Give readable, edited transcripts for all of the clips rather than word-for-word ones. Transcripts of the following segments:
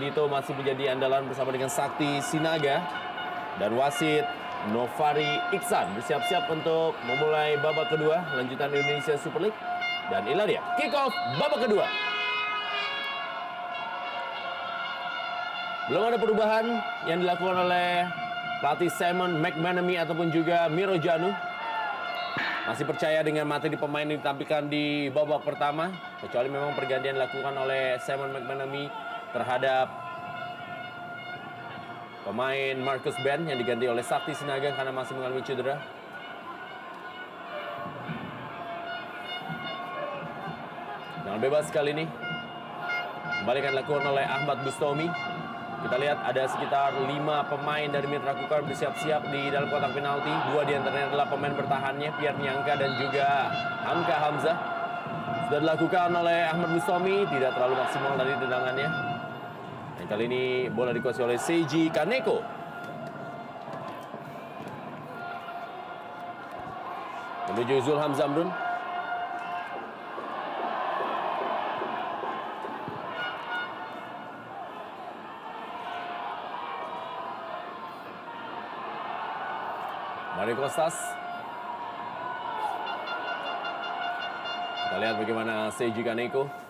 Dito masih menjadi andalan bersama dengan Sakti Sinaga. Dan wasit Novari Iksan bersiap-siap untuk memulai babak kedua lanjutan Indonesia Super League. Dan inilah dia, kick off babak kedua. Belum ada perubahan yang dilakukan oleh pelatih Simon McManamy ataupun juga Miro Janu. Masih percaya dengan materi pemain yang ditampilkan di babak pertama, kecuali memang pergantian dilakukan oleh Simon McManamy terhadap pemain Marcus Ben yang diganti oleh Sakti Sinaga karena masih mengalami cedera. Dengan bebas kali ini kembali akan dilakukan oleh Ahmad Bustomi. Kita lihat ada sekitar 5 pemain dari Mitra Kukar bersiap-siap di dalam kotak penalti. 2 diantaranya adalah pemain bertahannya, Pierre Nyangka dan juga Hamka Hamzah. Sudah dilakukan oleh Ahmad Bustomi, tidak terlalu maksimal dari tendangannya. Dan kali ini bola dikuasai oleh Seiji Kaneko. Menuju Zulham Zamrun. Mario Kostas. Kita lihat bagaimana Seiji Kaneko.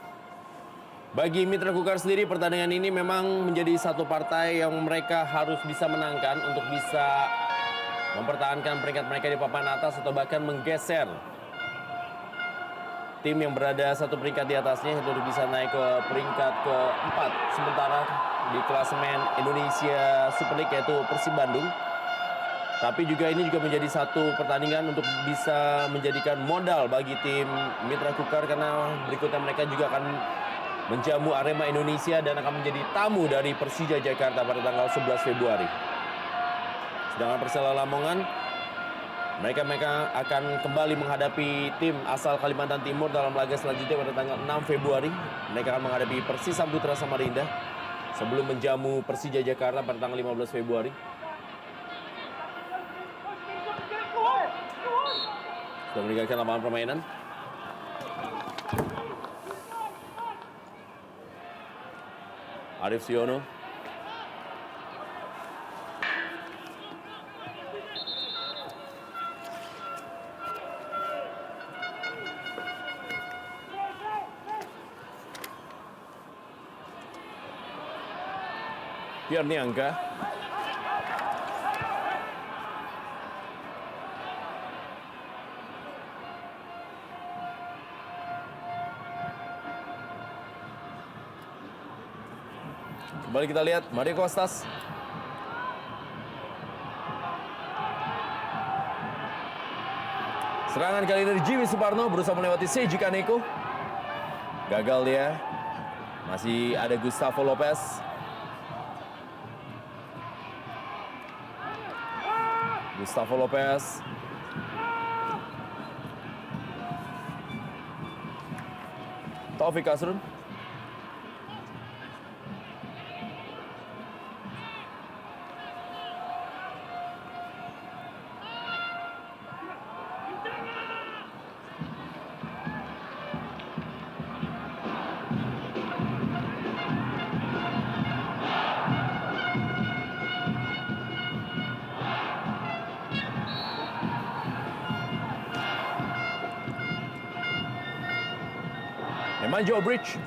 Bagi Mitra Kukar sendiri, pertandingan ini memang menjadi satu partai yang mereka harus bisa menangkan untuk bisa mempertahankan peringkat mereka di papan atas atau bahkan menggeser tim yang berada satu peringkat di atasnya untuk bisa naik ke peringkat keempat sementara di klasemen Indonesia Super League, yaitu Persib Bandung. Tapi juga ini juga menjadi satu pertandingan untuk bisa menjadikan modal bagi tim Mitra Kukar, karena berikutnya mereka juga akan menjamu Arema Indonesia dan akan menjadi tamu dari Persija Jakarta pada tanggal 11 Februari. Sedangkan Persela Lamongan, mereka akan kembali menghadapi tim asal Kalimantan Timur dalam laga selanjutnya pada tanggal 6 Februari. Mereka akan menghadapi Persis Samputra Samarinda sebelum menjamu Persija Jakarta pada tanggal 15 Februari. Sudah meninggalkan lapangan permainan. Arif Siono. Pierre Nyangka. Kembali kita lihat Mario Kostas. Serangan kali ini dari Jimmy Suparno berusaha melewati Seiji Kaneko. Gagal dia. Masih ada Gustavo Lopez. Gustavo Lopez. Taufik Asrun. Manjo Bridge.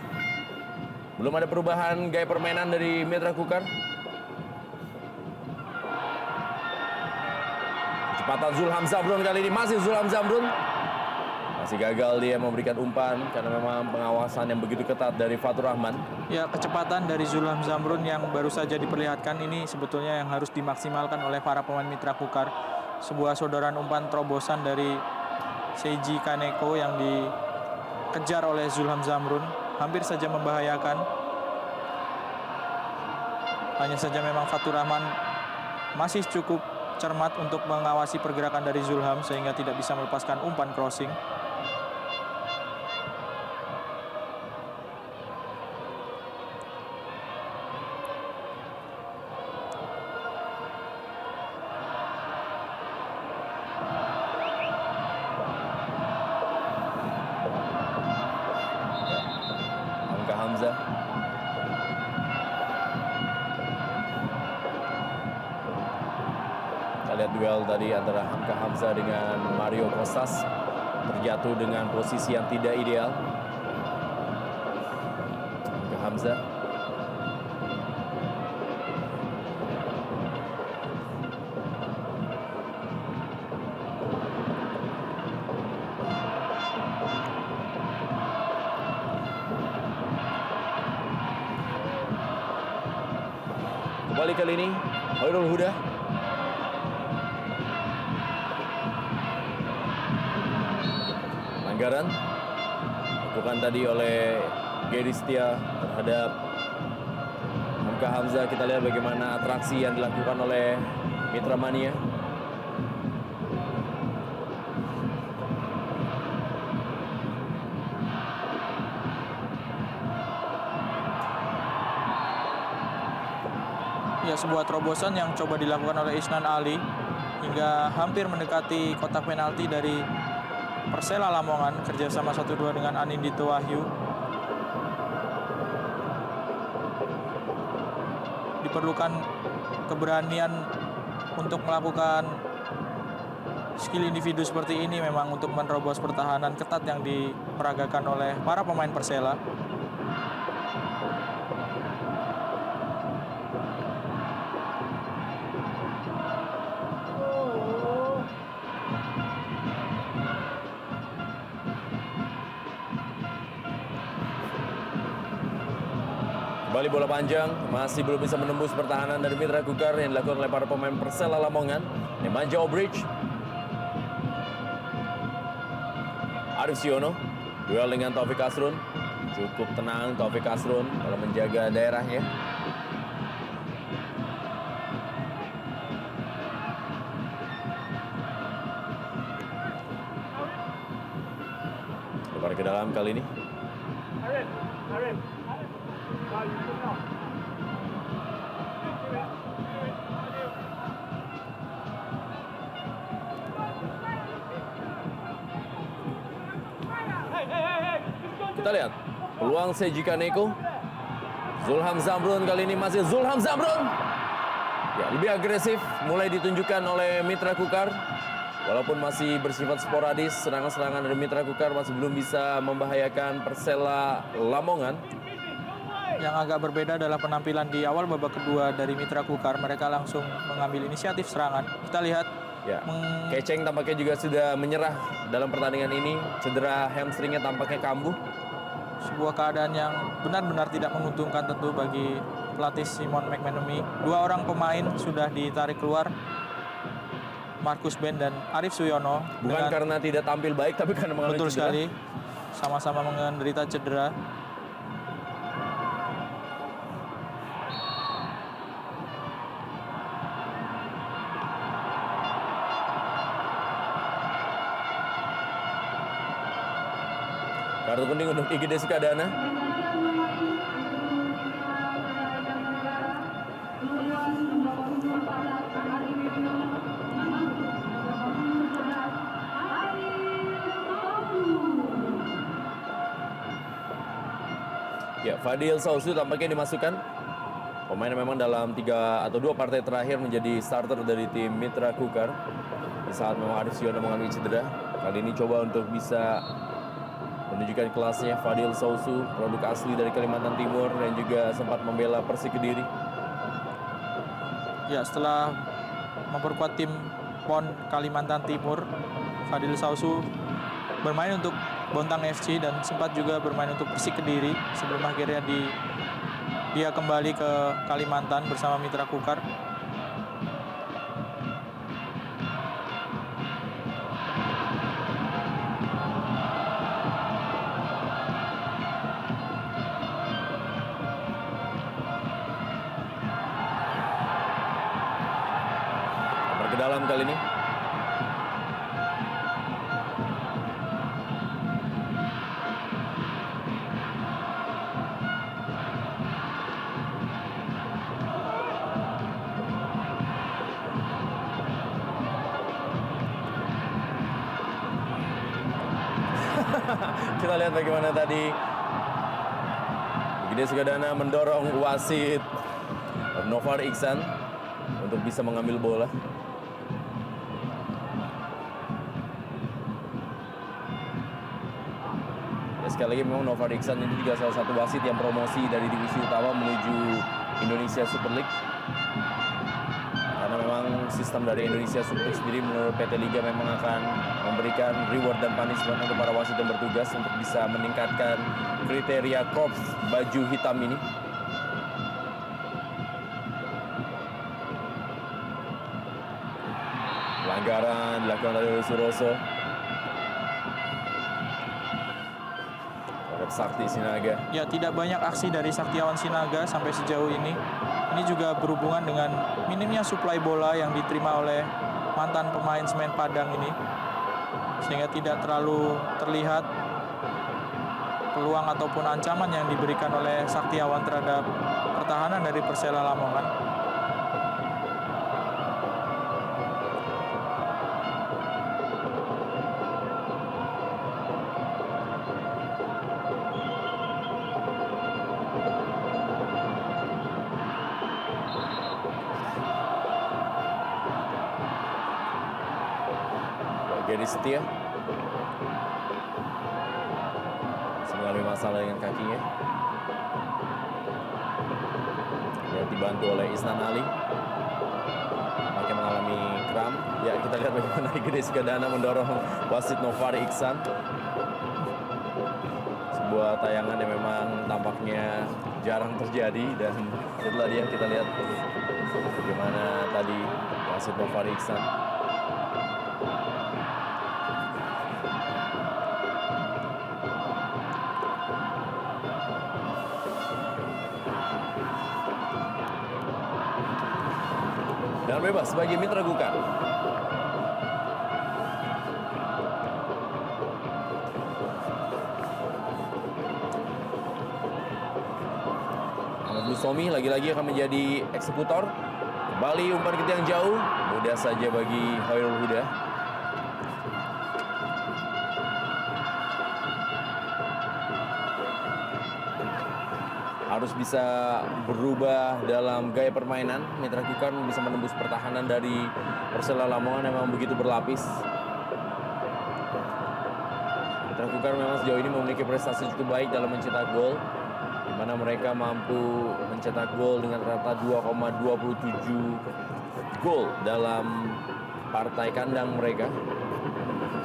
Belum ada perubahan gaya permainan dari Mitra Kukar. Kecepatan Zulham Zamrun kali ini, masih Zulham Zamrun. Masih gagal dia memberikan umpan karena memang pengawasan yang begitu ketat dari Fatur Rahman. Ya, kecepatan dari Zulham Zamrun yang baru saja diperlihatkan ini sebetulnya yang harus dimaksimalkan oleh para pemain Mitra Kukar. Sebuah sodoran umpan terobosan dari Seiji Kaneko yang dikejar oleh Zulham Zamrun, hampir saja membahayakan. Hanya saja memang Fatur Rahman masih cukup cermat untuk mengawasi pergerakan dari Zulham sehingga tidak bisa melepaskan umpan crossing. lihat duel tadi antara Hamka Hamzah dengan Mario Kostas terjatuh dengan posisi yang tidak ideal. Hamka Hamzah kembali kali ini Khairul Huda. Pelanggaran dilakukan tadi oleh Gedi Setia terhadap Hamka Hamzah. Kita lihat bagaimana atraksi yang dilakukan oleh Mitra Mania. Ya, sebuah terobosan yang coba dilakukan oleh Isnan Ali hingga hampir mendekati kotak penalti dari Persela Lamongan, kerjasama 1-2 dengan Anindito Wahyu. Diperlukan keberanian untuk melakukan skill individu seperti ini memang untuk menerobos pertahanan ketat yang diperagakan oleh para pemain Persela. Kembali bola panjang, masih belum bisa menembus pertahanan dari Mitra Kukar yang dilakukan oleh para pemain Persela Lamongan. Nemanja Obrich, Arif Siono, duel dengan Taufik Asrun. Cukup tenang Taufik Asrun dalam menjaga daerahnya. Lebar ke dalam kali ini. Kita lihat peluang Seiji Kaneko. Zulham Zamrun kali ini masih Zulham Zamrun. Ya, lebih agresif mulai ditunjukkan oleh Mitra Kukar. Walaupun masih bersifat sporadis, serangan-serangan dari Mitra Kukar masih belum bisa membahayakan Persela Lamongan. Yang agak berbeda adalah penampilan di awal babak kedua dari Mitra Kukar. Mereka langsung mengambil inisiatif serangan. Kita lihat. Ya, Keceng tampaknya juga sudah menyerah dalam pertandingan ini. Cedera hamstringnya tampaknya kambuh. Sebuah keadaan yang benar-benar tidak menguntungkan tentu bagi pelatih Simon McManamy. Dua orang pemain sudah ditarik keluar, Markus Ben dan Arif Suyono. Bukan karena tidak tampil baik, tapi karena mengalami betul cedera. sekali, sama-sama menderita cedera. Kartu kuning untuk IGD Sukadana. Ya, Fadil Sausu tampaknya dimasukkan. Pemain memang dalam 3 atau 2 partai terakhir menjadi starter dari tim Mitra Kukar. Di saat memang Arif Siono mengalami cedera. Kali ini coba untuk bisa menunjukkan kelasnya. Fadil Sausu, produk asli dari Kalimantan Timur dan juga sempat membela Persik Kediri. Ya, setelah memperkuat tim PON Kalimantan Timur, Fadil Sausu bermain untuk Bontang FC dan sempat juga bermain untuk Persik Kediri sebelum akhirnya dia kembali ke Kalimantan bersama Mitra Kukar. Ke dalam kali ini. Kita lihat bagaimana tadi IGD Sukadana mendorong wasit Novar Iksan untuk bisa mengambil bola. sekali lagi memang Nova Iksan ini juga salah satu wasit yang promosi dari divisi utama menuju Indonesia Super League. Karena memang sistem dari Indonesia Super League sendiri menurut PT Liga memang akan memberikan reward dan punishment untuk para wasit yang bertugas untuk bisa meningkatkan kriteria korps baju hitam ini. Pelanggaran dilakukan oleh Suroso terhadap Sakti Sinaga. Ya, tidak banyak aksi dari Saktiawan Sinaga sampai sejauh ini. Ini juga berhubungan dengan minimnya suplai bola yang diterima oleh mantan pemain Semen Padang ini, sehingga tidak terlalu terlihat peluang ataupun ancaman yang diberikan oleh Saktiawan terhadap pertahanan dari Persela Lamongan. Gary Setia mengalami masalah dengan kakinya. Dia dibantu oleh Isnan Ali. Makin mengalami kram. Ya, kita lihat bagaimana Igede Sukadana mendorong wasit Novari Iksan. Sebuah tayangan yang memang tampaknya jarang terjadi, dan setelah dia kita lihat bagaimana tadi wasit Novari Iksan. Dan bebas bagi Mitra Kukar. Ahmad Mustomi lagi-lagi akan menjadi eksekutor. Kembali umpan ke tiang jauh. Mudah saja bagi Hoirul Huda. Harus bisa berubah dalam gaya permainan. Mitra Kukar bisa menembus pertahanan dari Persela Lamongan yang memang begitu berlapis. Mitra Kukar memang sejauh ini memiliki prestasi cukup baik dalam mencetak gol, di mana mereka mampu mencetak gol dengan rata 2,27 gol dalam partai kandang mereka.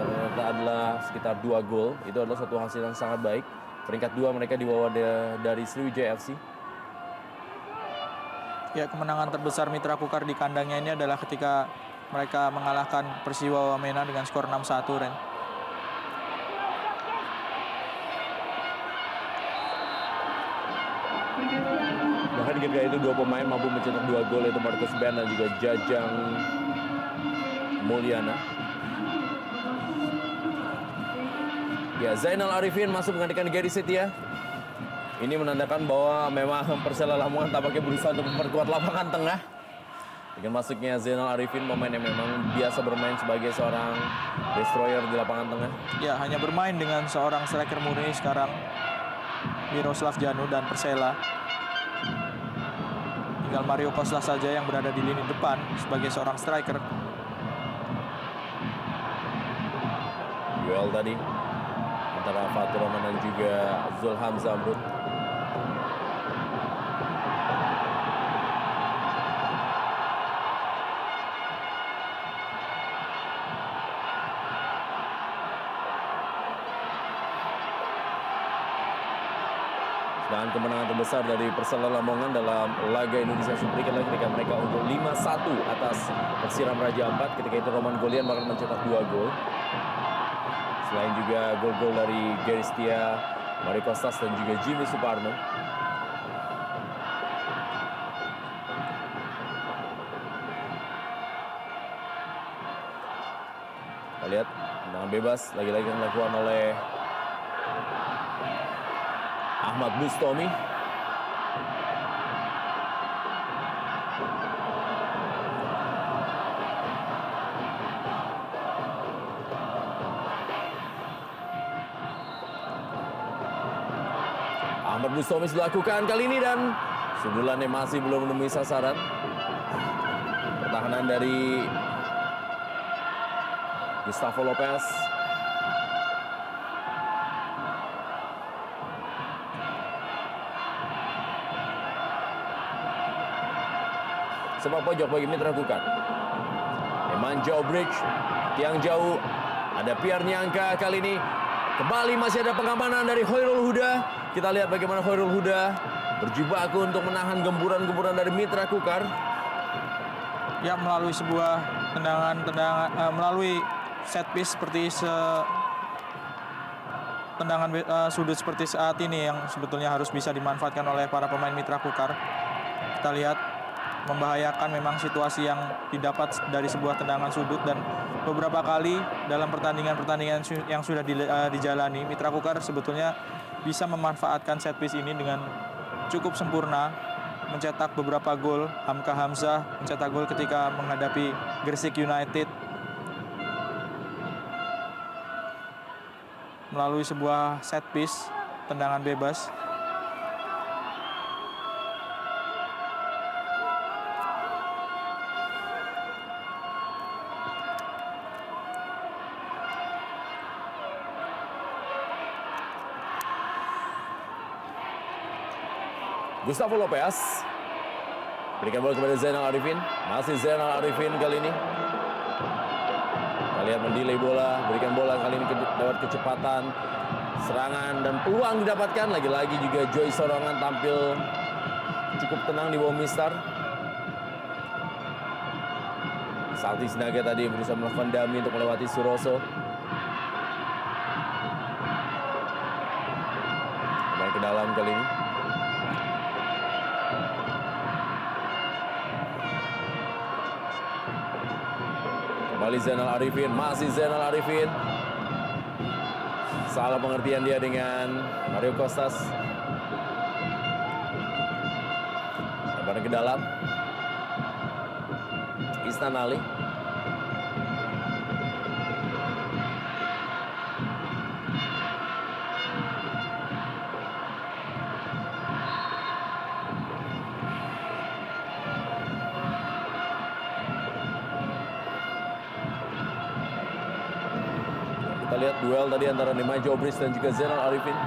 Ternyata adalah sekitar 2 gol. Itu adalah satu hasil yang sangat baik. Peringkat 2 mereka di bawah dari Sriwijaya FC. Ya, kemenangan terbesar Mitra Kukar di kandangnya ini adalah ketika mereka mengalahkan Persiwa Wamena dengan skor 6-1, Ren. Bahkan ketika itu 2 pemain mampu mencetak 2 gol, yaitu Marcus Ben dan juga Jajang Mulyana. Ya, Zainal Arifin masuk menggantikan Gary Setia. Ini menandakan bahwa memang Persela Lamongan tampaknya berusaha untuk memperkuat lapangan tengah. Dengan masuknya Zainal Arifin, pemain yang memang biasa bermain sebagai seorang destroyer di lapangan tengah. Ya, hanya bermain dengan seorang striker murni sekarang, Miroslav Janu dan Persela. Tinggal Mario Koslas saja yang berada di lini depan sebagai seorang striker. Duel tadi antara Fatur Rahman dan juga Zulham Zamrud. Dan kemenangan terbesar dari Persela Lamongan dalam laga Indonesia Super League adalah ketika mereka unggul 5-1 atas Persiram Raja Ampat. Ketika itu Roman Golian bahkan mencetak 2 gol. Selain juga gol-gol dari Gary Setia, Mario Kostas dan juga Jimmy Suparno. Kita lihat tendangan bebas lagi-lagi yang dilakukan oleh Ahmad Mustomi. Ahmad Mustomi sudah lakukan kali ini dan sundulannya masih belum menemui sasaran. Pertahanan dari Gustavo Lopez. sepak pojok bagi Mitra Kukar. Eman jauh bridge, tiang jauh. Ada Pierre Nyangka kali ini. Kembali masih ada pengamanan dari Khairul Huda. Kita lihat bagaimana Khairul Huda berjibaku untuk menahan gemburan-gemburan dari Mitra Kukar. Ya, melalui sebuah melalui set piece seperti tendangan sudut seperti saat ini yang sebetulnya harus bisa dimanfaatkan oleh para pemain Mitra Kukar. Kita lihat membahayakan memang situasi yang didapat dari sebuah tendangan sudut, dan beberapa kali dalam pertandingan-pertandingan yang sudah dijalani, Mitra Kukar sebetulnya bisa memanfaatkan set piece ini dengan cukup sempurna, mencetak beberapa gol. Hamka Hamzah mencetak gol ketika menghadapi Gresik United melalui sebuah set piece, tendangan bebas. Gustavo Lopez berikan bola kepada Zainal Arifin. Masih Zainal Arifin kali ini. Kita lihat mendelay bola, berikan bola kali ini lewat kecepatan, serangan dan peluang didapatkan. Lagi-lagi juga Joy Sorongan tampil cukup tenang di bawah Mistar. Sakti Sinaga tadi berusaha melakukan dummy untuk melewati Suroso. Kembali ke dalam kali ini. Kembali Zainal Arifin, masih Zainal Arifin. Salah pengertian dia dengan Mario Costas. Kembali ke dalam. Isnan Ali. Kita lihat duel tadi antara Nimai Jobris dan juga Zainal Arifin.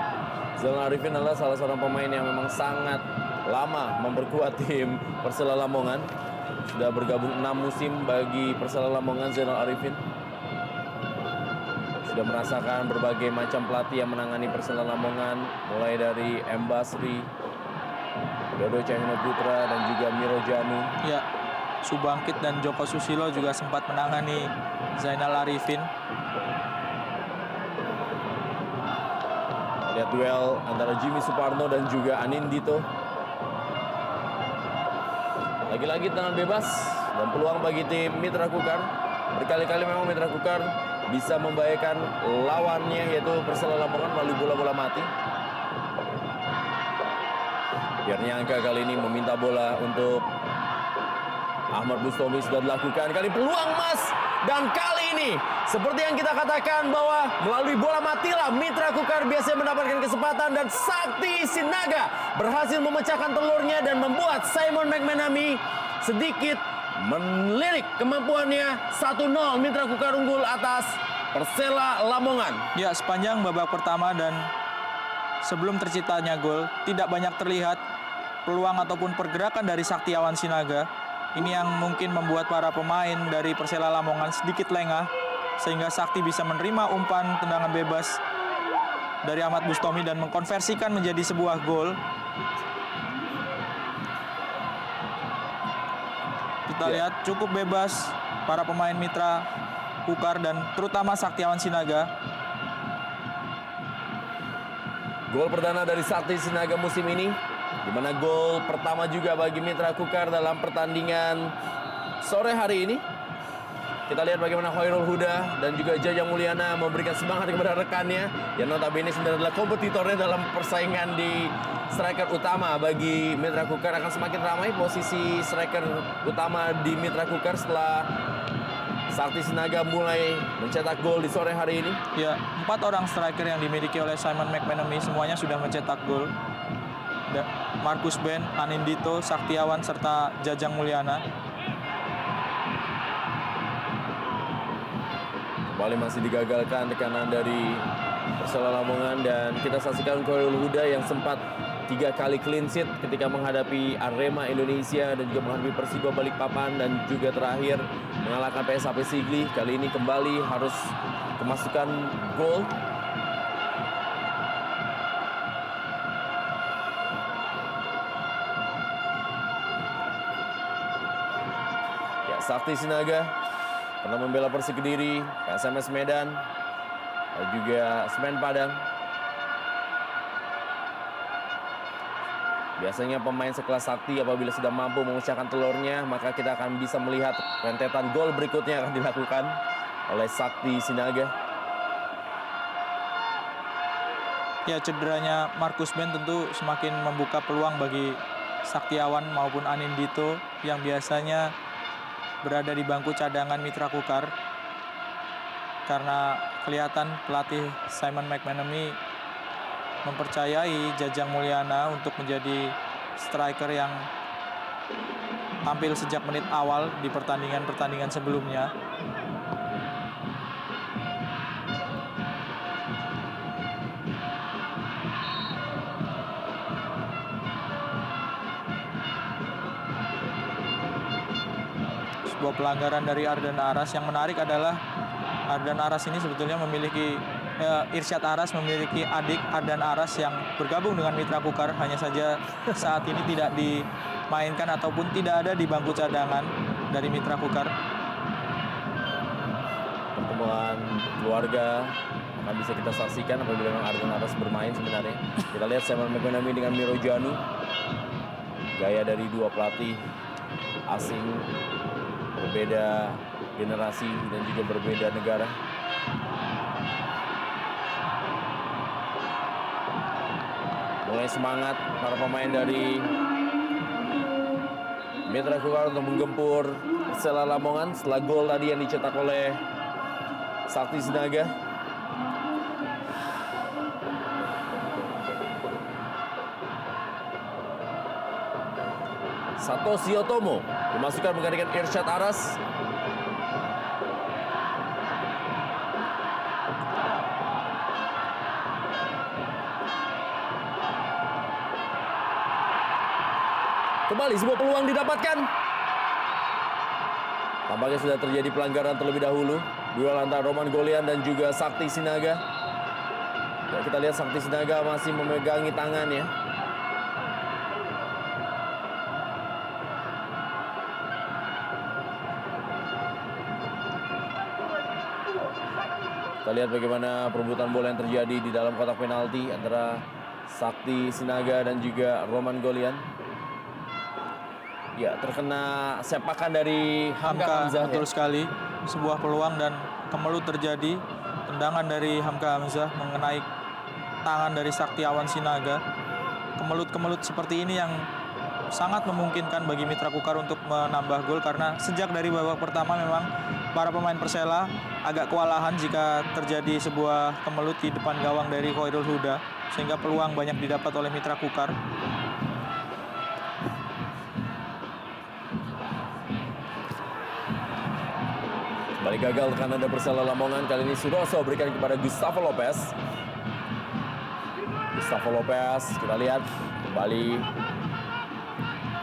Zainal Arifin adalah salah seorang pemain yang memang sangat lama memperkuat tim Persela Lamongan. Sudah bergabung 6 musim bagi Persela Lamongan. Zainal Arifin sudah merasakan berbagai macam pelatih yang menangani Persela Lamongan, mulai dari M. Basri, Dodo Cahyono Putra, dan juga Miro Janu. Ya, Subangkit dan Joko Susilo juga sempat menangani Zainal Arifin. Lihat duel antara Jimmy Suparno dan juga Anindito. Lagi-lagi tendangan bebas dan peluang bagi tim Mitra Kukar. Berkali-kali memang Mitra Kukar bisa membahayakan lawannya, yaitu Persela Lamongan melalui bola-bola mati. Pierre Nyangka kali ini meminta bola untuk Ahmad Bustomi, sudah dilakukan. Kali peluang emas, dan kali ini seperti yang kita katakan bahwa melalui bola matilah Mitra Kukar biasanya mendapatkan kesempatan, dan Sakti Sinaga berhasil memecahkan telurnya dan membuat Simon McManamy sedikit melirik kemampuannya. 1-0 Mitra Kukar unggul atas Persela Lamongan. Ya, sepanjang babak pertama dan sebelum terciptanya gol, tidak banyak terlihat peluang ataupun pergerakan dari Saktiawan Sinaga. Ini yang mungkin membuat para pemain dari Persela Lamongan sedikit lengah, sehingga Sakti bisa menerima umpan tendangan bebas dari Ahmad Bustomi dan mengkonversikan menjadi sebuah gol. Kita lihat cukup bebas para pemain Mitra Kukar dan terutama Saktiawan Sinaga. Gol perdana dari Sakti Sinaga musim ini, di mana gol pertama juga bagi Mitra Kukar dalam pertandingan sore hari ini. Kita lihat bagaimana Khairul Huda dan juga Jajang Mulyana memberikan semangat kepada rekannya yang notabene sebenarnya adalah kompetitornya dalam persaingan di striker utama bagi Mitra Kukar. Akan semakin ramai posisi striker utama di Mitra Kukar setelah Sakti Sinaga mulai mencetak gol di sore hari ini. Ya, 4 orang striker yang dimiliki oleh Simon McManamy semuanya sudah mencetak gol. Markus Ben, Anindito, Saktiawan, serta Jajang Mulyana. Kembali masih digagalkan tekanan dari Persela Lamongan, dan kita saksikan Khairul Huda yang sempat 3 kali clean sheet ketika menghadapi Arema Indonesia dan juga menghadapi Persiba Balikpapan dan juga terakhir mengalahkan PSAP Sigli. Kali ini kembali harus kemasukan gol. Ya, Sakti Sinaga pernah membela Persik Kediri, PSMS Medan, dan juga Semen Padang. Biasanya pemain sekelas Sakti apabila sudah mampu mengucapkan telurnya, maka kita akan bisa melihat rentetan gol berikutnya akan dilakukan oleh Sakti Sinaga. Ya, cederanya Markus Ben tentu semakin membuka peluang bagi Saktiawan maupun Anindito yang biasanya berada di bangku cadangan Mitra Kukar. Karena kelihatan pelatih Simon McManamy mempercayai Jajang Mulyana untuk menjadi striker yang tampil sejak menit awal di pertandingan-pertandingan sebelumnya. Sebuah pelanggaran dari Ardan Aras. Yang menarik adalah Ardan Aras ini sebetulnya memiliki Irsyad Aras memiliki adik Ardan Aras yang bergabung dengan Mitra Kukar, hanya saja saat ini tidak dimainkan ataupun tidak ada di bangku cadangan dari Mitra Kukar. Pertemuan keluarga akan bisa kita saksikan apabila memang Ardan Aras bermain sebenarnya. Kita lihat Simon McManamy dengan Miro Janu. Gaya dari dua pelatih asing, berbeda generasi dan juga berbeda negara. Mulai semangat para pemain dari Mitra Kukar untuk menggempur Persela Lamongan setelah gol tadi yang dicetak oleh Sakti Sinaga. Satoshi Otomo dimasukkan menggantikan Irsyad Aras. Kembali sebuah peluang didapatkan. Tampaknya sudah terjadi pelanggaran terlebih dahulu. Duel antara Roman Golian dan juga Sakti Sinaga. Ya, kita lihat Sakti Sinaga masih memegangi tangannya. Kita lihat bagaimana perebutan bola yang terjadi di dalam kotak penalti antara Sakti Sinaga dan juga Roman Golian. Ya, terkena sepakan dari Hamka Hamzah. Betul sekali. Sebuah peluang dan kemelut terjadi. Tendangan dari Hamka Hamzah mengenai tangan dari Saktiawan Sinaga. Kemelut-kemelut seperti ini yang sangat memungkinkan bagi Mitra Kukar untuk menambah gol, karena sejak dari babak pertama memang para pemain Persela agak kewalahan jika terjadi sebuah kemelut di depan gawang dari Khairul Huda, sehingga peluang banyak didapat oleh Mitra Kukar. Balik gagal tekanan dari Persela Lamongan. Kali ini Suroso berikan kepada Gustavo Lopez. Gustavo Lopez, kita lihat kembali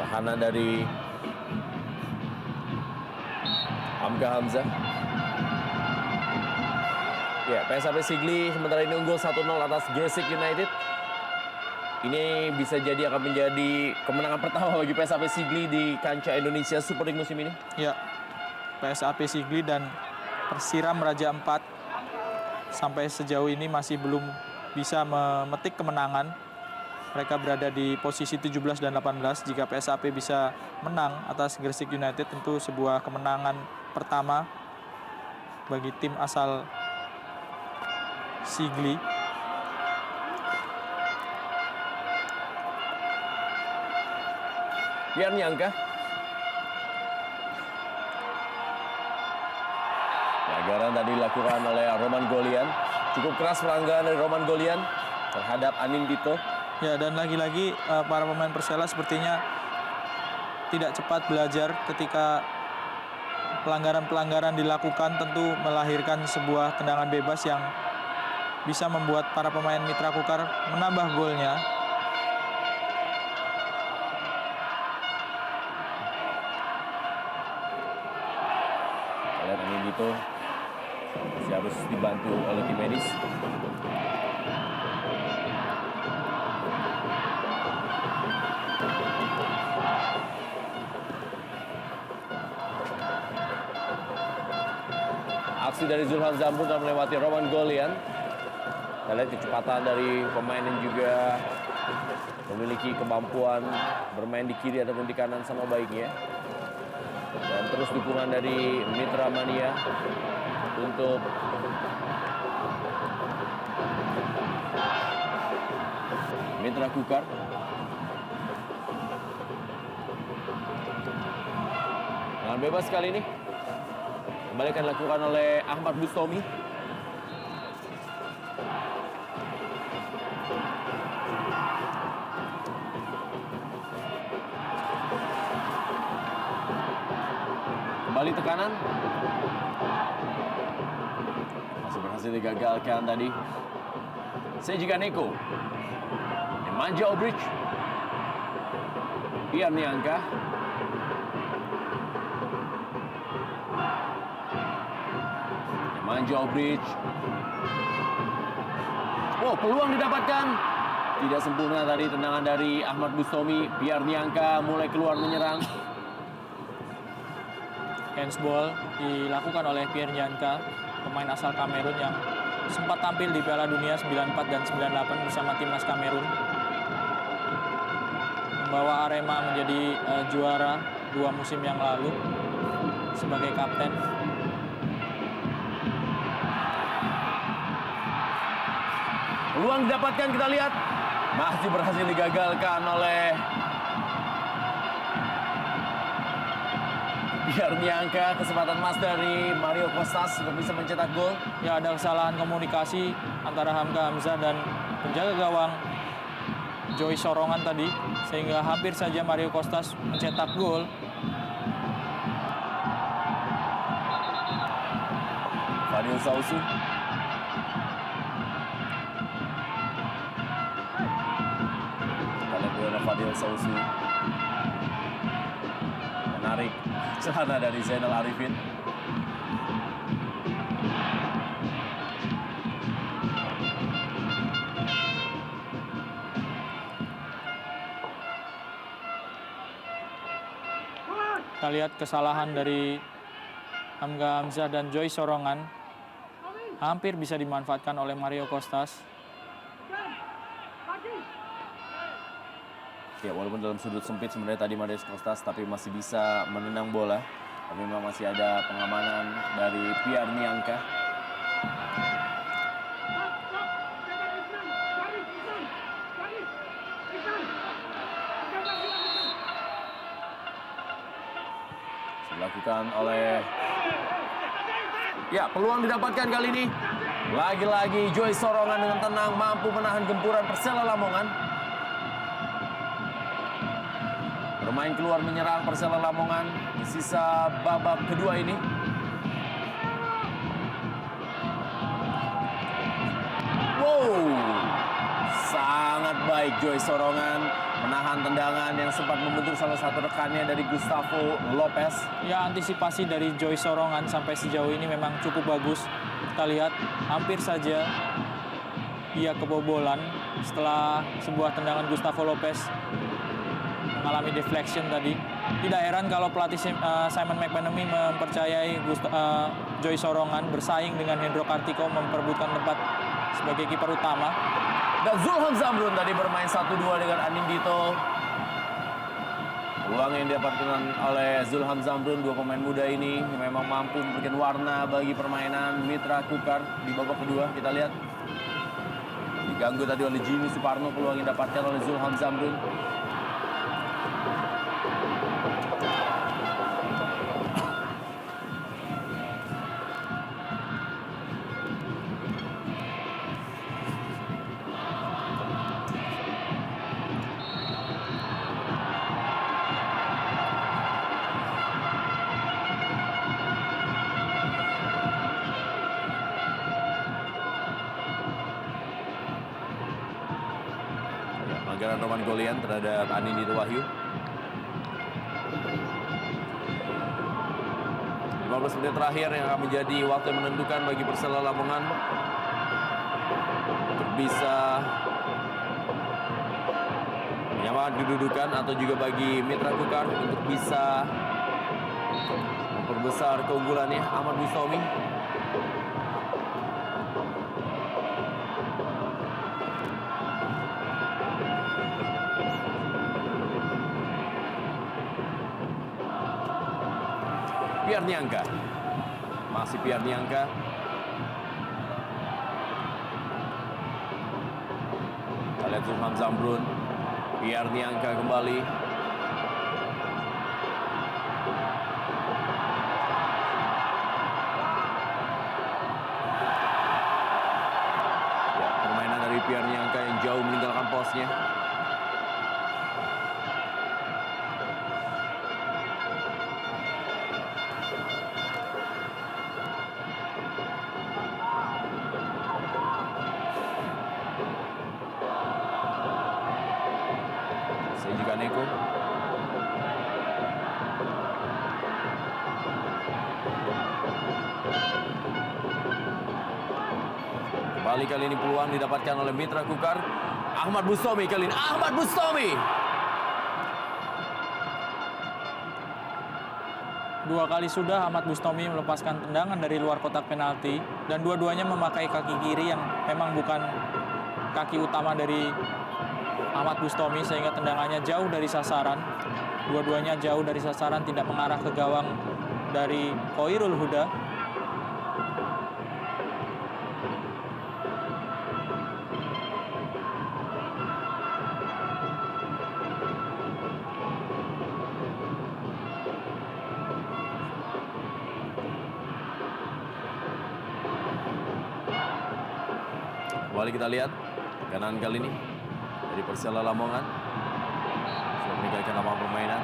tahanan dari Hamka Hamzah. Ya, PSAP Sigli sementara ini unggul 1-0 atas Gesik United. Ini bisa jadi akan menjadi kemenangan pertama bagi PSAP Sigli di kancah Indonesia Super League musim ini. Ya, PSAP Sigli dan Persiram Raja 4 sampai sejauh ini masih belum bisa memetik kemenangan. Mereka berada di posisi 17 dan 18. Jika PSAP bisa menang atas Gresik United, tentu sebuah kemenangan pertama bagi tim asal Sigli. Biar nyangka. Pelanggaran tadi dilakukan oleh Roman Golian. Cukup keras pelanggaran dari Roman Golian terhadap Anindito. Ya, dan lagi-lagi para pemain Persela sepertinya tidak cepat belajar ketika pelanggaran-pelanggaran dilakukan, tentu melahirkan sebuah tendangan bebas yang bisa membuat para pemain Mitra Kukar menambah golnya. Anindito masih harus dibantu oleh tim medis. Aksi dari Zulham Zamrun dan melewati Roman Golian. Kita lihat kecepatan dari pemain yang juga memiliki kemampuan bermain di kiri ataupun di kanan sama baiknya. Dan terus dukungan dari Mitra Mania untuk Mitra Kukar. Dengan bebas kali ini kembali akan dilakukan oleh Ahmad Bustomi. Kembali tekanan. Masih berhasil digagalkan tadi. Seiji Kaneko. Nemanja Obrich. Pierre Niangka. Nemanja Obrich. Oh, peluang didapatkan. Tidak sempurna tadi tendangan dari Ahmad Bustomi. Pierre Niangka mulai keluar menyerang. Handsball dilakukan oleh Pierre Niangka, pemain asal Kamerun yang sempat tampil di Piala Dunia 94 dan 98 bersama timnas Kamerun. Membawa Arema menjadi juara 2 musim yang lalu sebagai kapten. Peluang didapatkan, kita lihat. Masih berhasil digagalkan oleh Pierre Niangka. Kesempatan emas dari Mario Costas untuk bisa mencetak gol. Ya, ada kesalahan komunikasi antara Hamka Hamzah dan penjaga gawang Joy Sorongan tadi, sehingga hampir saja Mario Costas mencetak gol. Fadil Sausu. Kita lihat dulu Fadil Sausu menarik celana dari Zainal Arifin. Kita lihat kesalahan dari Hamka Hamzah dan Joy Sorongan hampir bisa dimanfaatkan oleh Mario Costas. Ya, walaupun dalam sudut sempit sebenarnya tadi Mario Costas, tapi masih bisa menendang bola. Tapi memang masih ada pengamanan dari Pierre Niangka. Dilakukan oleh... Ya, peluang didapatkan kali ini. Lagi-lagi Joy Sorongan dengan tenang mampu menahan gempuran Persela Lamongan. Bermain keluar menyerang Persela Lamongan di sisa babak kedua ini. Wow, sangat baik Joy Sorongan menahan tendangan yang sempat membentur salah satu rekannya dari Gustavo Lopez. Ya, antisipasi dari Joy Sorongan sampai sejauh ini memang cukup bagus. Kita lihat hampir saja ia kebobolan setelah sebuah tendangan Gustavo Lopez mengalami deflection tadi. Tidak heran kalau pelatih Simon McManamy mempercayai Joy Sorongan bersaing dengan Hendro Kartiko memperebutkan tempat sebagai kiper utama. Dan Zulham Zamrun tadi bermain 1-2 dengan Anindito. Peluang yang didapatkan oleh Zulham Zamrun, dua pemain muda ini memang mampu memberikan warna bagi permainan Mitra Kukar di babak kedua. Kita lihat diganggu tadi oleh Jimmy Suparno, peluang yang didapatkan oleh Zulham Zamrun. Pelanggaran Roman Golian terhadap Anindito Wahyu. 15 menit terakhir yang akan menjadi waktu yang menentukan bagi Persela Lamongan untuk bisa menyamakan kedudukan, atau juga bagi Mitra Kukar untuk bisa memperbesar keunggulannya. Ahmad Bustami. Pierre Niangka. Masih Pierre Niangka. Kita lihat Zulham Zamrun. Pierre Niangka kembali. Ya, permainan dari Pierre Niangka yang jauh meninggalkan posnya. Seiji Kaneko. Kembali kali ini peluang didapatkan oleh Mitra Kukar. Ahmad Bustami kali ini. Ahmad Bustami. Dua kali sudah Ahmad Bustami melepaskan tendangan dari luar kotak penalti, dan dua-duanya memakai kaki kiri yang memang bukan kaki utama dari Ahmad Bustami, sehingga tendangannya jauh dari sasaran. Dua-duanya jauh dari sasaran, tidak mengarah ke gawang dari Khairul Huda. Kembali kita lihat kanan kali ini dari Persela Lamongan sudah meninggalkan lapangan permainan.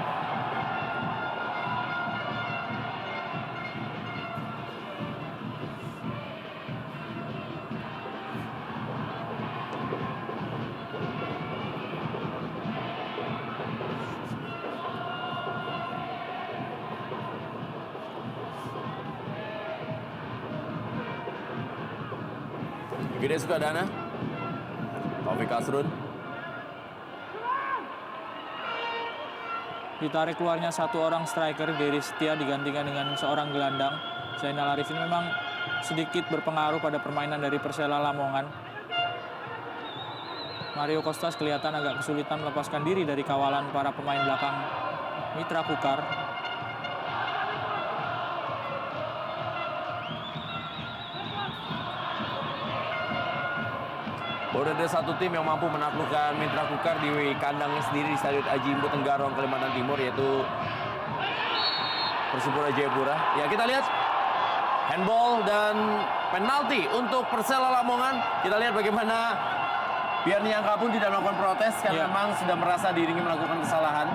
Gede Sukadana, Taufik Asrun. Ditarik keluarnya satu orang striker, Dery Setia digantikan dengan seorang gelandang. Zainal Arifin memang sedikit berpengaruh pada permainan dari Persela Lamongan. Mario Kostas kelihatan agak kesulitan melepaskan diri dari kawalan para pemain belakang Mitra Kukar. Baru ada satu tim yang mampu menaklukkan Mitra Kukar di kandangnya sendiri di Stadion Aji Imbu Tenggarong, Kalimantan Timur, yaitu Persipura Jayapura. Ya, kita lihat handball dan penalti untuk Persela Lamongan. Kita lihat bagaimana Pierre Niangka pun tidak melakukan protes karena memang sudah merasa dirinya melakukan kesalahan.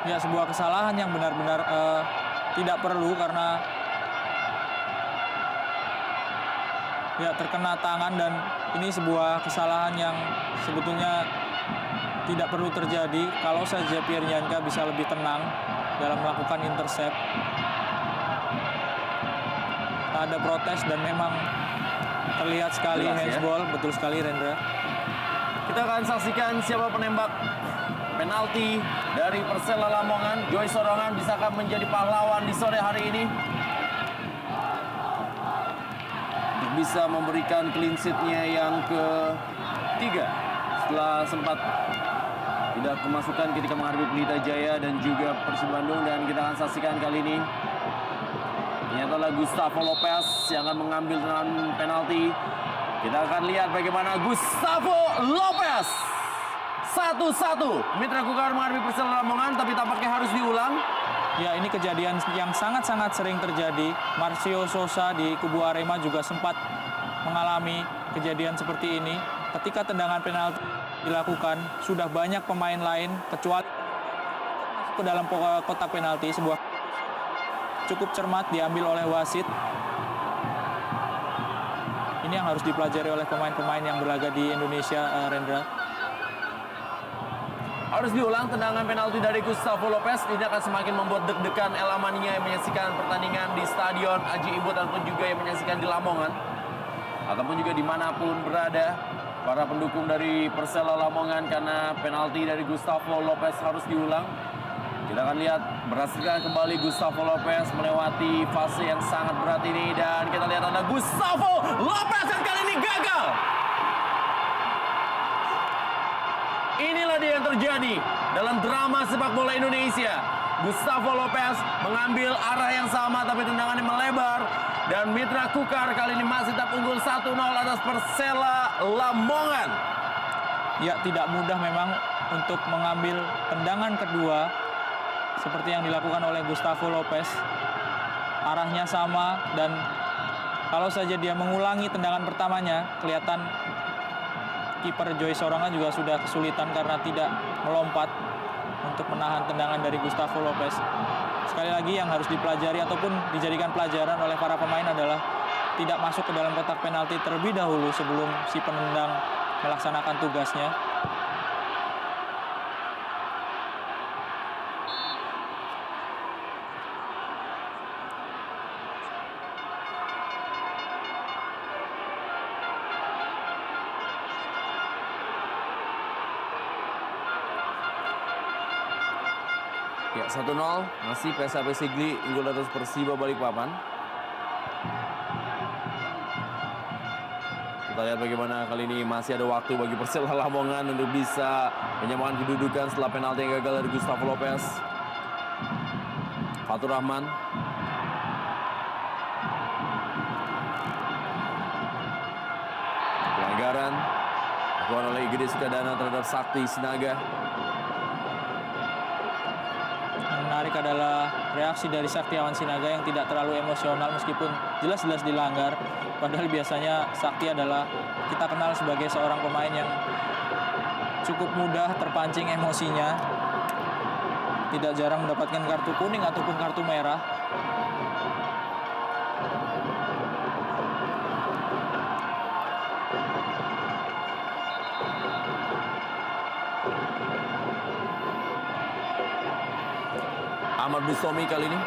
Ya, sebuah kesalahan yang benar-benar tidak perlu, karena ya terkena tangan, dan ini sebuah kesalahan yang sebetulnya tidak perlu terjadi kalau saja Pierre Niangka bisa lebih tenang dalam melakukan intercept. Tak ada protes dan memang terlihat sekali handsball, ya? Betul sekali, Rendra. Kita akan saksikan siapa penembak penalti dari Persela Lamongan. Joy Sorongan bisakah menjadi pahlawan di sore hari ini? Bisa memberikan clean sheet-nya yang ketiga setelah sempat tidak kemasukan ketika menghadapi Pelita Jaya dan juga Persib Bandung. Dan kita akan saksikan kali ini ternyata adalah Gustavo Lopez yang akan mengambil tendangan penalti. Kita akan lihat bagaimana Gustavo Lopez 1-1 Mitra Kukar menghadapi Persela Lamongan, tapi tampaknya harus diulang. Ya, ini kejadian yang sangat-sangat sering terjadi. Marcio Sosa di kubu Arema juga sempat mengalami kejadian seperti ini. Ketika tendangan penalti dilakukan, sudah banyak pemain lain kecuali masuk ke dalam kotak penalti. Sebuah cukup cermat diambil oleh wasit. Ini yang harus dipelajari oleh pemain-pemain yang berlaga di Indonesia, Rendra. Harus diulang tendangan penalti dari Gustavo Lopez. Ini akan semakin membuat deg-degan El Amania yang menyaksikan pertandingan di Stadion Aji Ibu ataupun juga yang menyaksikan di Lamongan. Ataupun juga dimanapun berada para pendukung dari Persela Lamongan karena penalti dari Gustavo Lopez harus diulang. Kita akan lihat berhasilkan kembali Gustavo Lopez melewati fase yang sangat berat ini. Dan kita lihat ada Gustavo Lopez yang kali ini gagal. Inilah dia yang terjadi dalam drama sepak bola Indonesia. Gustavo Lopez mengambil arah yang sama tapi tendangannya melebar. Dan Mitra Kukar kali ini masih tetap unggul 1-0 atas Persela Lamongan. Ya, tidak mudah memang untuk mengambil tendangan kedua seperti yang dilakukan oleh Gustavo Lopez. Arahnya sama dan kalau saja dia mengulangi tendangan pertamanya, kelihatan kiper Joy Sorongan juga sudah kesulitan karena tidak melompat untuk menahan tendangan dari Gustavo Lopez. Sekali lagi yang harus dipelajari ataupun dijadikan pelajaran oleh para pemain adalah tidak masuk ke dalam kotak penalti terlebih dahulu sebelum si penendang melaksanakan tugasnya. Ya, 1-0 masih PSAP Sigli unggul atas Persiba Balikpapan. Kita lihat bagaimana kali ini masih ada waktu bagi Persela Lamongan untuk bisa menyamakan kedudukan setelah penalti yang gagal dari Gustavo Lopez. Fatur Rahman. Pelanggaran dilakukan oleh IGD Sukadana terhadap Sakti Sinaga. Menarik adalah reaksi dari Saktiawan Sinaga yang tidak terlalu emosional meskipun jelas-jelas dilanggar. Padahal biasanya Sakti adalah kita kenal sebagai seorang pemain yang cukup mudah terpancing emosinya. Tidak jarang mendapatkan kartu kuning ataupun kartu merah. Ahmad Bustomi kali ini.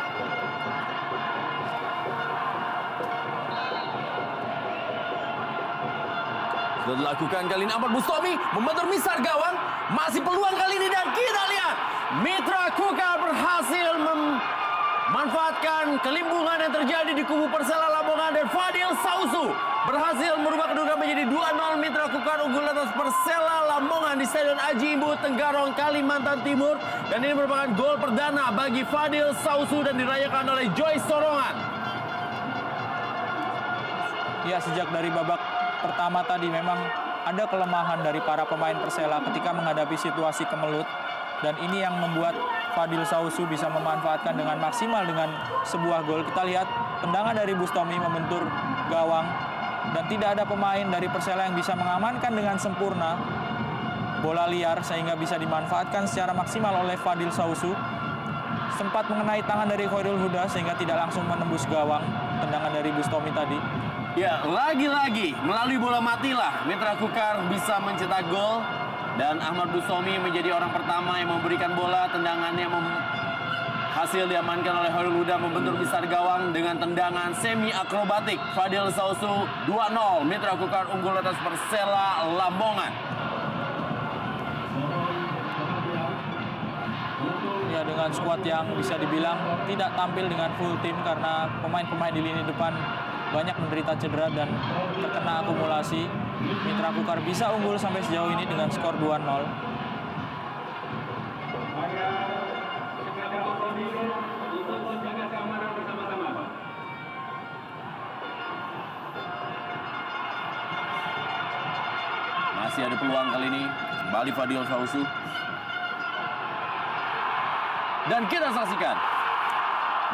Sudah dilakukan kali ini Ahmad Bustomi membentur misar gawang. Masih peluang kali ini dan kita lihat Mitra Kukar berhasil memanfaatkan kelimbungan yang terjadi di kubu Persela Lamongan dan Fadil Sausu berhasil merubah kedudukan menjadi 2-0. Mitra Kukar unggul atas Persela Lamongan di Stadion Aji Imbu Tenggarong, Kalimantan Timur. Dan ini merupakan gol perdana bagi Fadil Sausu dan dirayakan oleh Joy Sorongan. Ya, sejak dari babak pertama tadi memang ada kelemahan dari para pemain Persela ketika menghadapi situasi kemelut. Dan ini yang membuat Fadil Sausu bisa memanfaatkan dengan maksimal dengan sebuah gol. Kita lihat tendangan dari Bustomi membentur gawang. Dan tidak ada pemain dari Persela yang bisa mengamankan dengan sempurna bola liar sehingga bisa dimanfaatkan secara maksimal oleh Fadil Sausu. Sempat mengenai tangan dari Khairul Huda sehingga tidak langsung menembus gawang tendangan dari Bustomi tadi. Ya, lagi-lagi melalui bola matilah Mitra Kukar bisa mencetak gol. Dan Ahmad Bustomi menjadi orang pertama yang memberikan bola. Tendangannya hasil diamankan oleh Khairul Huda membentur besar gawang dengan tendangan semi akrobatik. Fadil Sausu 2-0. Mitra Kukar unggul atas Persela Lamongan. Ya, dengan skuad yang bisa dibilang tidak tampil dengan full tim karena pemain-pemain di lini depan banyak menderita cedera dan terkena akumulasi. Mitra Kukar bisa unggul sampai sejauh ini dengan skor 2-0. Masih ada peluang kali ini. Kembali Fadil Sausu. Dan kita saksikan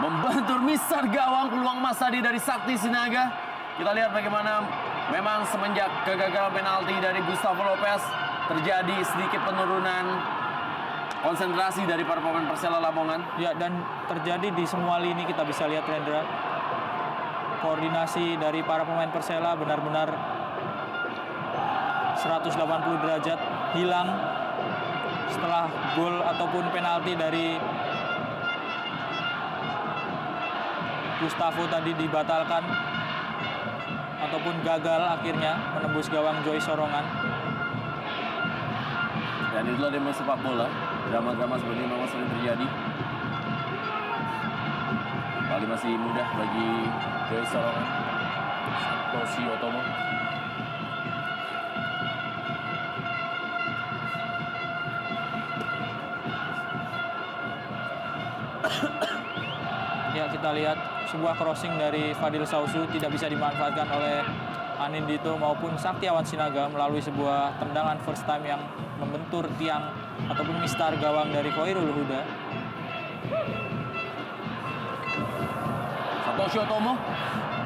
membentur misar gawang peluang Mas Hadi dari Sakti Sinaga. Kita lihat bagaimana memang semenjak kegagalan penalti dari Gustavo Lopez terjadi sedikit penurunan konsentrasi dari para pemain Persela Lamongan. Ya, dan terjadi di semua lini kita bisa lihat, Rendra. Koordinasi dari para pemain Persela benar-benar 180 derajat hilang setelah gol ataupun penalti dari Gustavo tadi dibatalkan ataupun gagal akhirnya menembus gawang Joy Sorongan. Dan itulah demo sepak bola. Drama-drama seperti ini memang sering terjadi. Kali masih mudah bagi Joy Sorongan. Satoshi Otomo. Ya, kita lihat sebuah crossing dari Fadil Sausu tidak bisa dimanfaatkan oleh Anindito maupun Saktiawan Sinaga melalui sebuah tendangan first time yang membentur tiang ataupun mistar gawang dari Khairul Huda. Satoshi Otomo.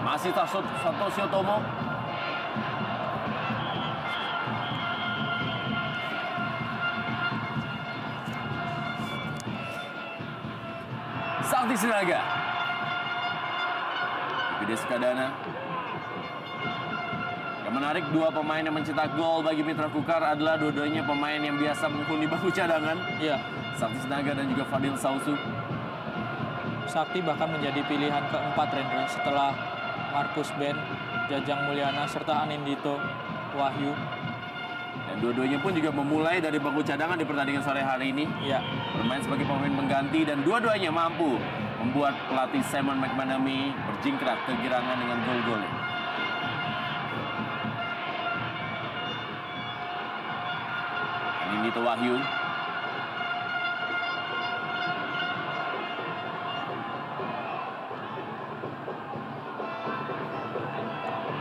Masih Satoshi Otomo. Sakti Sinaga. Gede Sukadana. Yang menarik, dua pemain yang mencetak gol bagi Mitra Kukar adalah dua-duanya pemain yang biasa menghuni bangku cadangan. Ya, Sakti Sinaga dan juga Fadil Sausu. Sakti bahkan menjadi pilihan keempat Rendra setelah Markus Ben, Jajang Mulyana serta Anindito Wahyu. Dan dua-duanya pun juga memulai dari bangku cadangan di pertandingan sore hari ini. Ya, Bermain sebagai pemain mengganti dan dua-duanya mampu membuat pelatih Simon McManamy berjingkrak kegirangan dengan gol-golnya. Anindito Wahyu.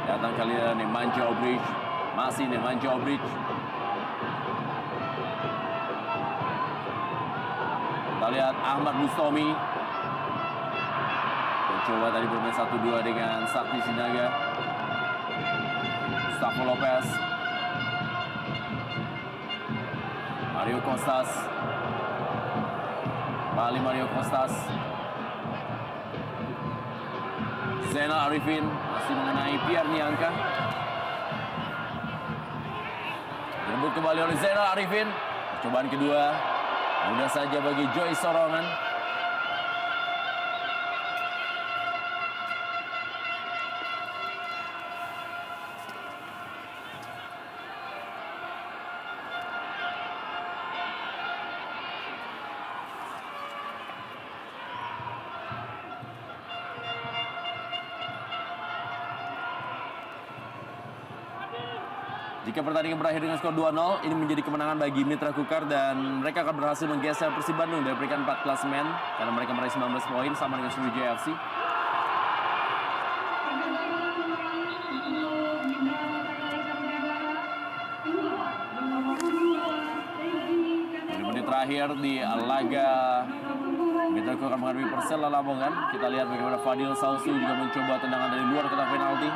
Datang kali ini Nemanja Obrich. Masih Nemanja Obrich. Kita lihat Ahmad Bustomi. Mencoba tadi bermain 1-2 dengan Sakti Sinaga. Gustavo Lopez. Mario Costas. Kembali Mario Costas. Zainal Arifin masih mengenai Pierre Niangka. Direbut kembali oleh Zainal Arifin. Percobaan kedua mudah saja bagi Joy Sorongan. Jika pertandingan berakhir dengan skor 2-0, ini menjadi kemenangan bagi Mitra Kukar dan mereka akan berhasil menggeser Persib Bandung dari peringkat 4 klasemen karena mereka meraih 19 poin sama dengan Sriwijaya FC. Di menit terakhir di laga Mitra Kukar menghadapi Persela Lamongan, kita lihat bagaimana Fadil Sausu juga mencoba tendangan dari luar kotak penalti.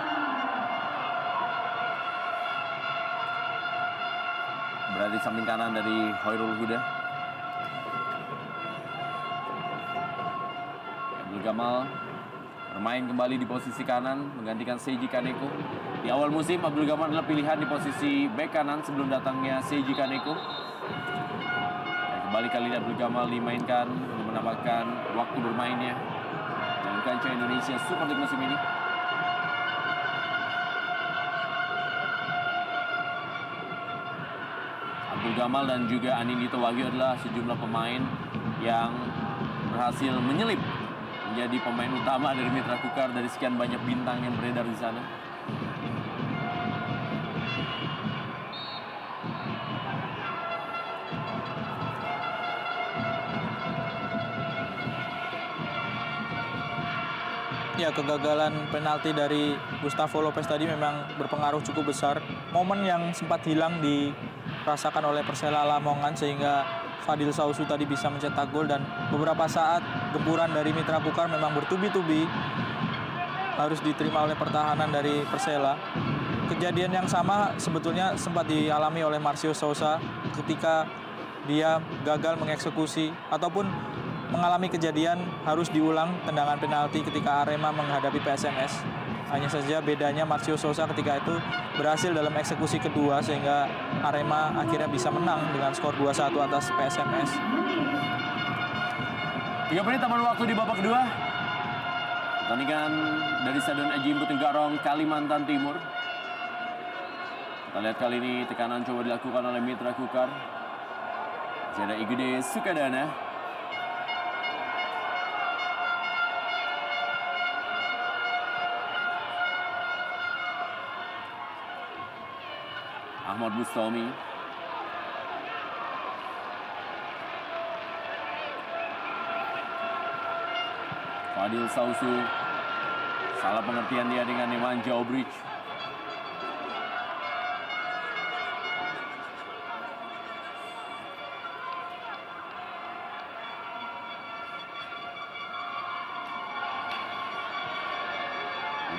Berada di samping kanan dari Khairul Huda. Abdul Gamal bermain kembali di posisi kanan menggantikan Seiji Kaneko. Di awal musim Abdul Gamal adalah pilihan di posisi bek kanan sebelum datangnya Seiji Kaneko. Dan kembali kali ini Abdul Gamal dimainkan untuk menambahkan waktu bermainnya dalam kancah Indonesia Super League musim ini. Abdul Gamal dan juga Anindito Wahyu adalah sejumlah pemain yang berhasil menyelip menjadi pemain utama dari Mitra Kukar dari sekian banyak bintang yang beredar di sana. ya kegagalan penalti dari Gustavo Lopez tadi memang berpengaruh cukup besar. Momen yang sempat hilang dirasakan oleh Persela Lamongan sehingga Fadil Sausu tadi bisa mencetak gol dan beberapa saat gempuran dari Mitra Kukar memang bertubi-tubi harus diterima oleh pertahanan dari Persela. Kejadian yang sama sebetulnya sempat dialami oleh Marcio Sousa ketika dia gagal mengeksekusi ataupun mengalami kejadian harus diulang tendangan penalti ketika Arema menghadapi PSMS. Hanya saja bedanya Marcio Sousa ketika itu berhasil dalam eksekusi kedua sehingga Arema akhirnya bisa menang dengan skor 2-1 atas PSMS. 3 menit taman waktu di babak kedua. Pertandingan dari Stadion Haji Imbu Tenggarong, Kalimantan Timur. Kita lihat kali ini tekanan coba dilakukan oleh Mitra Kukar. Ada Igede Sukadana. Ahmad Bustami. Fadil Sausu. Salah pengertian dia dengan Nemanja Obrich.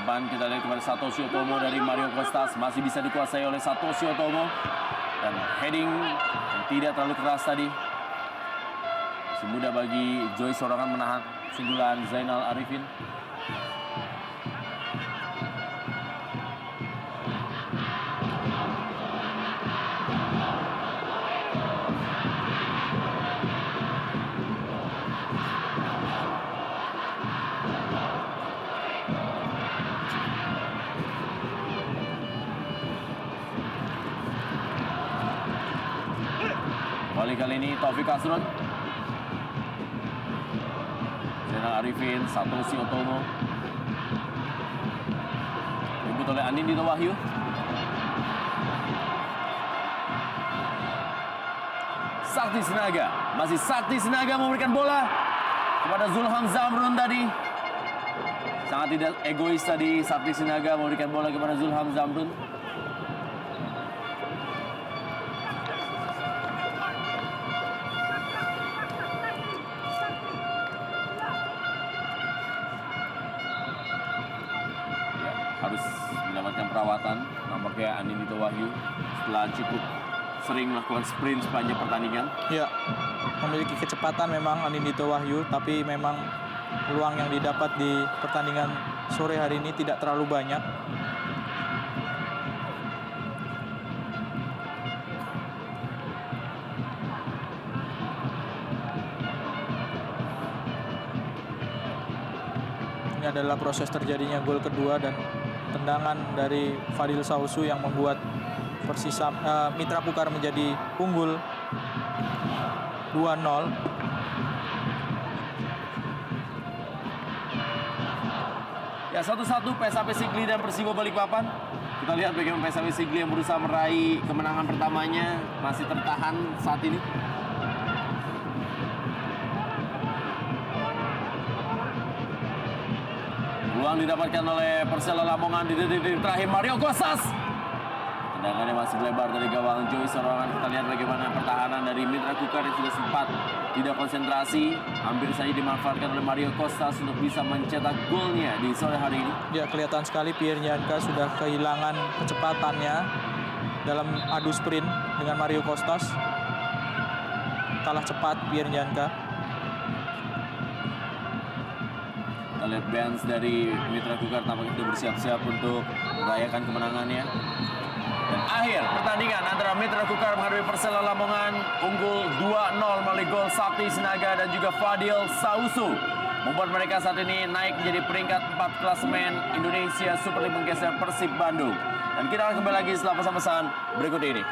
Umpan kita lihat kepada Satoshi Otomo dari Mario Costas. Masih bisa dikuasai oleh Satoshi Otomo. Dan heading yang tidak terlalu keras tadi. Masih mudah bagi Joy Sorangan menahan sundulan Zainal Arifin. Kali ini Taufik Asrun, Zainal Arifin, Satoshi Otomo, direbut oleh Anindito Wahyu. Sakti Sinaga, masih Sakti Sinaga memberikan bola kepada Zulham Zamrun tadi. Sangat tidak egois tadi Sakti Sinaga memberikan bola kepada Zulham Zamrun. Harus mendapatkan perawatan nampaknya Anindito Wahyu setelah cukup sering melakukan sprint sepanjang pertandingan. Ya, memiliki kecepatan memang Anindito Wahyu, tapi memang peluang yang didapat di pertandingan sore hari ini tidak terlalu banyak. Ini adalah proses terjadinya gol kedua dan tendangan dari Fadil Sausu yang membuat Mitra Kukar menjadi unggul 2-0. Ya, 1-1 PSAP Sigli dan Persibo Balikpapan. Kita lihat bagaimana PSAP Sigli yang berusaha meraih kemenangan pertamanya masih tertahan saat ini. Peluang didapatkan oleh Persela Lamongan di detik terakhir Mario Costas. Tendangannya masih melebar dari gawang Joy Sorangan. Kita lihat bagaimana pertahanan dari Mitra Kukar yang sudah sempat tidak konsentrasi. Hampir saja dimanfaatkan oleh Mario Costas untuk bisa mencetak golnya di sore hari ini. Ya, kelihatan sekali Pierre Nyanka sudah kehilangan kecepatannya dalam adu sprint dengan Mario Costas. Kalah cepat Pierre Nyanka. Kita lihat bench dari Mitra Kukar tampaknya sudah bersiap-siap untuk merayakan kemenangannya. Dan akhir pertandingan antara Mitra Kukar menghadapi Persela Lamongan, unggul 2-0 melalui gol Sakti Sinaga dan juga Fadil Sausu, membuat mereka saat ini naik menjadi peringkat 4 klasemen Indonesia Super League, menggeser Persib Bandung. Dan kita akan kembali lagi setelah pesan-pesan berikut ini.